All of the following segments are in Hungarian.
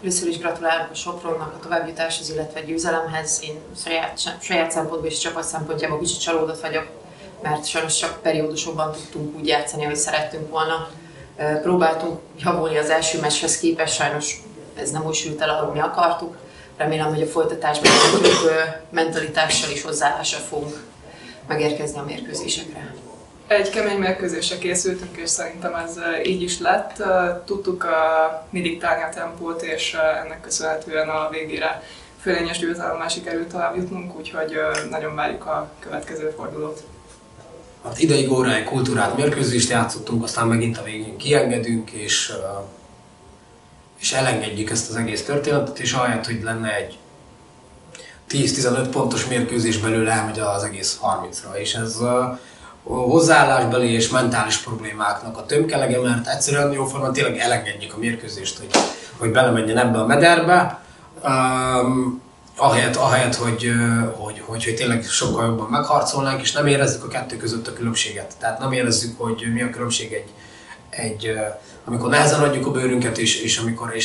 Először is gratulálok a Sopronnak a továbbjutáshoz, illetve győzelemhez. Én saját szempontból és csapat szempontjából kicsit csalódott vagyok, mert sajnos csak periódusokban tudtunk úgy játszani, ahogy szerettünk volna. Próbáltunk javulni az első meccshez képest, sajnos ez nem úgy sült el, ahogy mi akartuk. Remélem, hogy a folytatásban jobb mentalitással és hozzáállással fogunk megérkezni a mérkőzésekre. Egy kemény mérkőzésre készültünk, és szerintem ez így is lett. Tudtuk mindig tárni a tempót, és ennek köszönhetően a végére fölényes győzelemmel sikerült tovább jutnunk, úgyhogy nagyon várjuk a következő fordulót. Hát ideig óráig kultúrált mérkőzést játszottunk, aztán megint a végén kiengedünk, és elengedjük ezt az egész történetet, és ahelyett, hogy lenne egy 10-15 pontos mérkőzés belőle, elmegy az egész 30-ra, és ez hozzáállásbeli és mentális problémáknak a tömkelege, mert egyszerűen jóformán tényleg elengedjük a mérkőzést, hogy belemenjen ebbe a mederbe, ahelyett hogy tényleg sokkal jobban megharcolnánk, és nem érezzük a kettő között a különbséget. Tehát nem érezzük, hogy mi a különbség amikor nehezen adjuk a bőrünket, és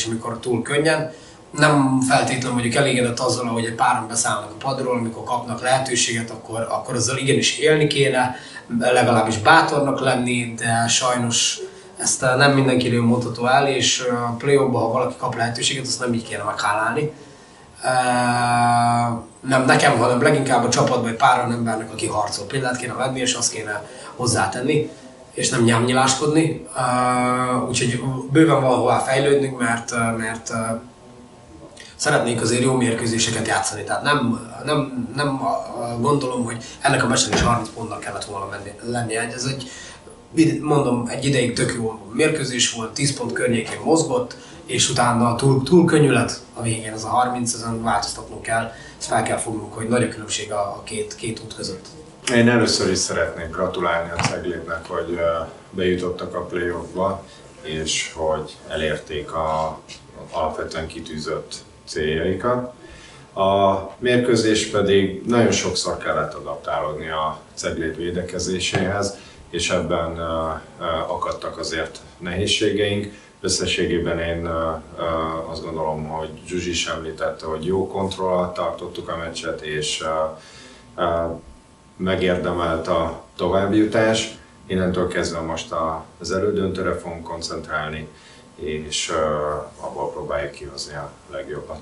amikor túl könnyen. Nem feltétlenül vagyok elégedett azzal, hogy egy páran beszállnak a padról, amikor kapnak lehetőséget, akkor azzal igenis élni kéne, legalábbis bátornak lenni, de sajnos ezt nem mindenkiről mondható el, és a play-offban, ha valaki kap lehetőséget, azt nem így kéne meghálálni. Nem nekem, hanem leginkább a csapatban egy páran embernek, aki harcol. Példát kéne venni, és azt kéne hozzátenni, és nem nyámnyiláskodni. Úgyhogy bőven van hová fejlődnünk, mert szeretnénk azért jó mérkőzéseket játszani, tehát nem gondolom, hogy ennek a meccsnek is 30 pontnak kellett volna lennie. Ez egy ideig tök jó mérkőzés volt, 10 pont környékén mozgott, és utána túl könnyű lett a végén ez a 30, ezen változtatnunk kell, ezt fel kell fognunk, hogy nagy a különbség a két út között. Én először is szeretnék gratulálni a Ceglédnek, hogy bejutottak a play-offba, és hogy elérték a alapvetően kitűzött céljaikat. A mérkőzés pedig nagyon sokszor kellett adaptálódni a Cegléd védekezéséhez, és ebben akadtak azért nehézségeink. Összességében én azt gondolom, hogy Zsuzsi is említette, hogy jó kontroll alatt tartottuk a meccset, és megérdemelt a továbbjutás. Innentől kezdve most az elődöntőre fogunk koncentrálni, és abból próbáljuk kihozni a legjobbat.